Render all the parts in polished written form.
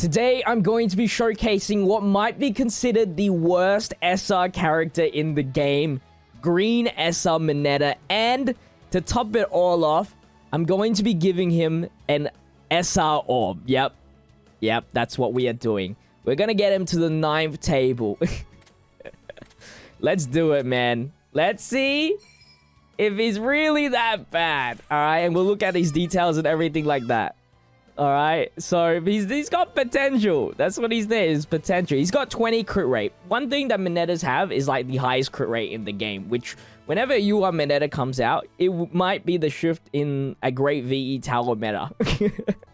Today, I'm going to be showcasing what might be considered the worst SR character in the game, Green SR Mineta, and to top it all off, I'm going to be giving him an SR orb. Yep, that's what we are doing. We're gonna get him to the 9th table. Let's do it, man. Let's see if he's really that bad. Alright, and we'll look at his details and everything like that. Alright, so he's got potential. That's what he's there, is potential. He's got 20 crit rate. One thing that Minetas have is like the highest crit rate in the game, which whenever MHUI Mineta comes out, it might be the shift in a great VE tower meta.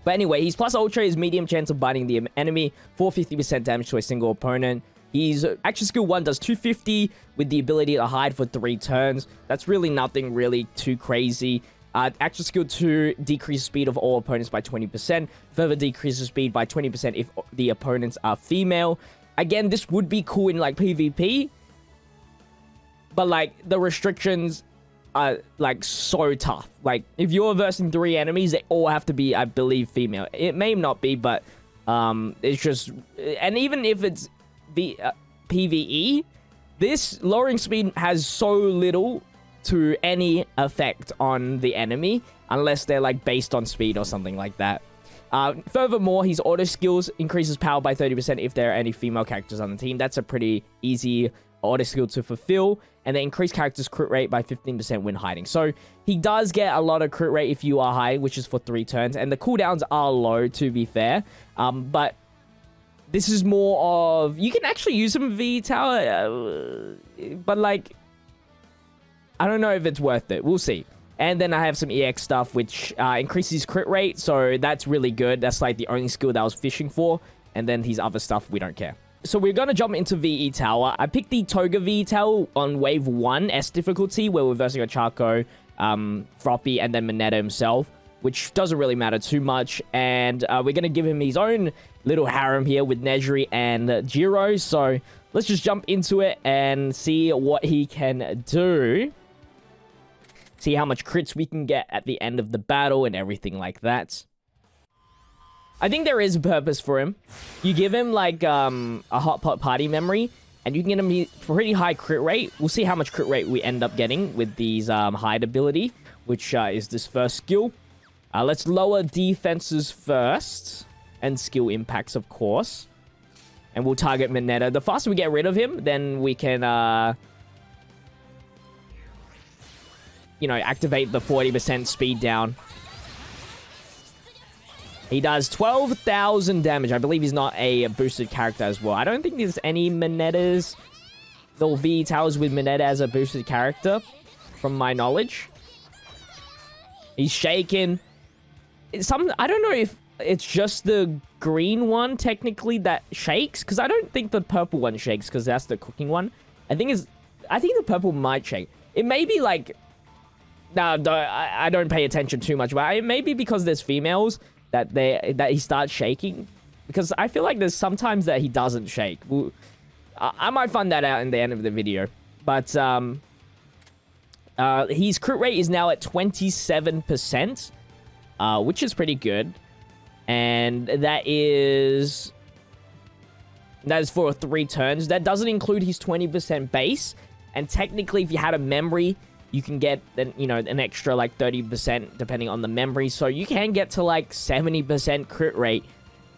But anyway, his plus ultra is medium chance of biting the enemy, 450% damage to a single opponent. His action skill 1 does 250 with the ability to hide for 3 turns. That's really nothing really too crazy. Action skill 2 decreases speed of all opponents by 20%. Further decreases speed by 20% if the opponents are female. Again, this would be cool in like PvP. But like the restrictions are like so tough. Like if you're versing 3 enemies, they all have to be, I believe, female. It may not be, but it's just... And even if it's PvE, this lowering speed has so little to any effect on the enemy unless they're like based on speed or something like that. Furthermore, his auto skills increases power by 30% if there are any female characters on the team. That's a pretty easy auto skill to fulfill. And they increase characters' crit rate by 15% when hiding. So he does get a lot of crit rate if you are hiding, which is for 3 turns. And the cooldowns are low, to be fair. But this is more of... You can actually use him in V Tower. But like... I don't know if it's worth it. We'll see. And then I have some EX stuff, which increases crit rate. So that's really good. That's like the only skill that I was fishing for. And then his other stuff, we don't care. So we're going to jump into VE Tower. I picked the Toga VE Tower on Wave 1 S difficulty, where we're versing a Charco, Froppy, and then Mineta himself, which doesn't really matter too much. And we're going to give him his own little harem here with Nejri and Jiro. So let's just jump into it and see what he can do. See how much crits we can get at the end of the battle and everything like that. I think there is a purpose for him. You give him like a hot pot party memory, and you can get him a pretty high crit rate. We'll see how much crit rate we end up getting with these hide ability, which is this first skill. Let's lower defenses first, and skill impacts, of course. And we'll target Mineta. The faster we get rid of him, then we can... you know, activate the 40% speed down. He does 12,000 damage. I believe he's not a boosted character as well. I don't think there's any Minetas or V Towers with Mineta as a boosted character, from my knowledge. He's shaking. I don't know if it's just the green one, technically, that shakes. Because I don't think the purple one shakes, because that's the cooking one. I think the purple might shake. It may be like... No, I don't pay attention too much, but it may be because there's females that he starts shaking. Because I feel like there's sometimes that he doesn't shake. I might find that out in the end of the video. But his crit rate is now at 27%, which is pretty good. And that is for 3 turns. That doesn't include his 20% base. And technically, if you had a memory, you can get, you know, an extra like 30% depending on the memory. So you can get to like 70% crit rate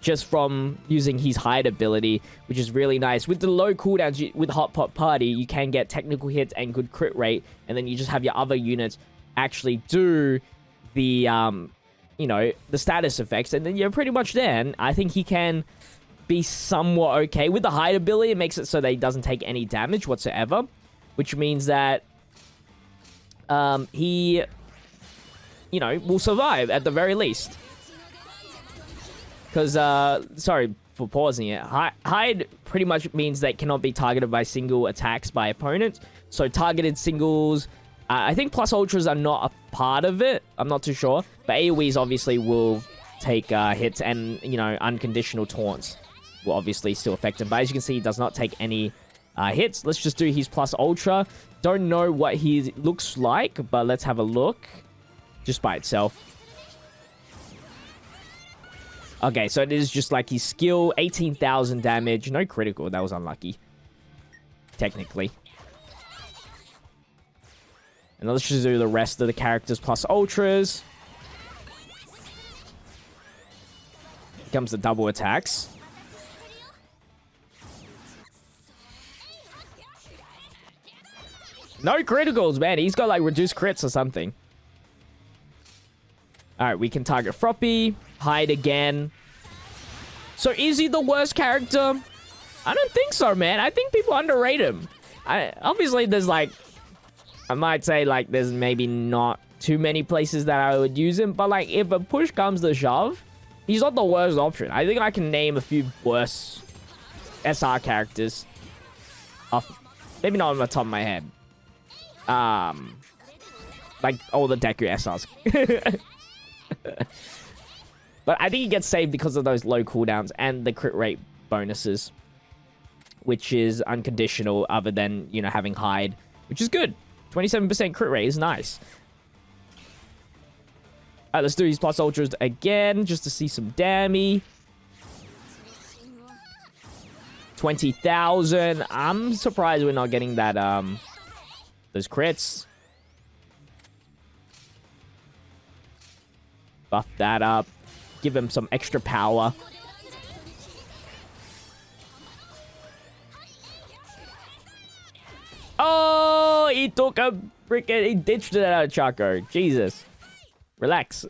just from using his hide ability, which is really nice. With the low cooldowns, with Hot Pot Party, you can get technical hits and good crit rate. And then you just have your other units actually do the, you know, the status effects. And then you're pretty much there. And I think he can be somewhat okay. With the hide ability, it makes it so that he doesn't take any damage whatsoever. Which means that he, you know, will survive at the very least. Because, sorry for pausing it. Hide pretty much means that it cannot be targeted by single attacks by opponents. So targeted singles, I think plus ultras are not a part of it. I'm not too sure. But AoEs obviously will take hits, and, you know, unconditional taunts will obviously still affect him. But as you can see, he does not take any hits. Let's just do his plus ultra. Don't know what he looks like, but let's have a look. Just by itself. Okay, so it is just like his skill, 18,000 damage. No critical. That was unlucky. Technically. And let's just do the rest of the characters plus ultras. Here comes the double attacks. No criticals, man. He's got, like, reduced crits or something. Alright, we can target Froppy. Hide again. So, is he the worst character? I don't think so, man. I think people underrate him. Obviously, there's, like... I might say, like, there's maybe not too many places that I would use him. But, like, if a push comes to shove, he's not the worst option. I think I can name a few worse SR characters. Maybe not on the top of my head. Like all the Deku SRs. But I think he gets saved because of those low cooldowns and the crit rate bonuses, which is unconditional other than, you know, having hide, which is good. 27% crit rate is nice. Alright, let's do these plus ultras again just to see some dammy. 20,000. I'm surprised we're not getting that those crits. Buff that up. Give him some extra power. Oh, he took a freaking... He ditched it out of Chaco. Jesus. Relax.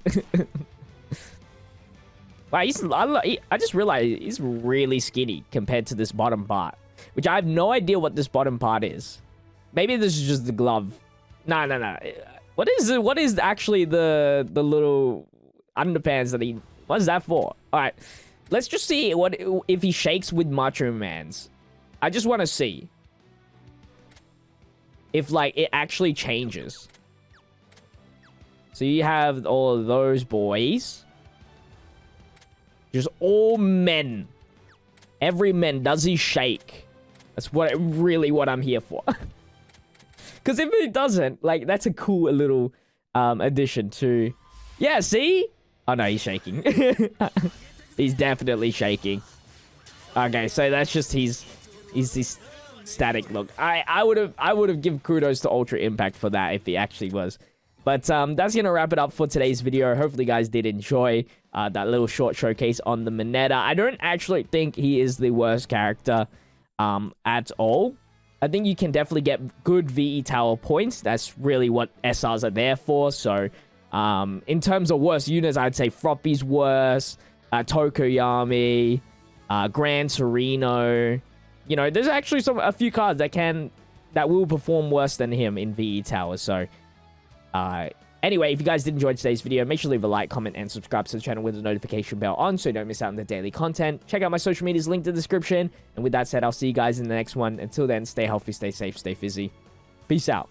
Wow, I just realized he's really skinny compared to this bottom part. Which I have no idea what this bottom part is. Maybe this is just the glove. No. What is it? What is actually the little underpants that he... What is that for? Alright. Let's just see what if he shakes with Macho Man's. I just want to see. If, like, it actually changes. So you have all of those boys. Just all men. Every man. Does he shake? That's really what I'm here for. Because if it doesn't, like, that's a cool little addition to... Yeah, see? Oh, no, he's shaking. He's definitely shaking. Okay, so that's just his static look. I would have given kudos to Ultra Impact for that if he actually was. But that's going to wrap it up for today's video. Hopefully, you guys did enjoy that little short showcase on the Mineta. I don't actually think he is the worst character at all. I think you can definitely get good VE Tower points. That's really what SRs are there for. So, in terms of worst units, I'd say Froppy's worse, Tokoyami, Gran Torino. You know, there's actually a few cards that will perform worse than him in VE Tower. So, anyway, if you guys did enjoy today's video, make sure to leave a like, comment, and subscribe to the channel with the notification bell on so you don't miss out on the daily content. Check out my social medias linked in the description. And with that said, I'll see you guys in the next one. Until then, stay healthy, stay safe, stay fizzy. Peace out.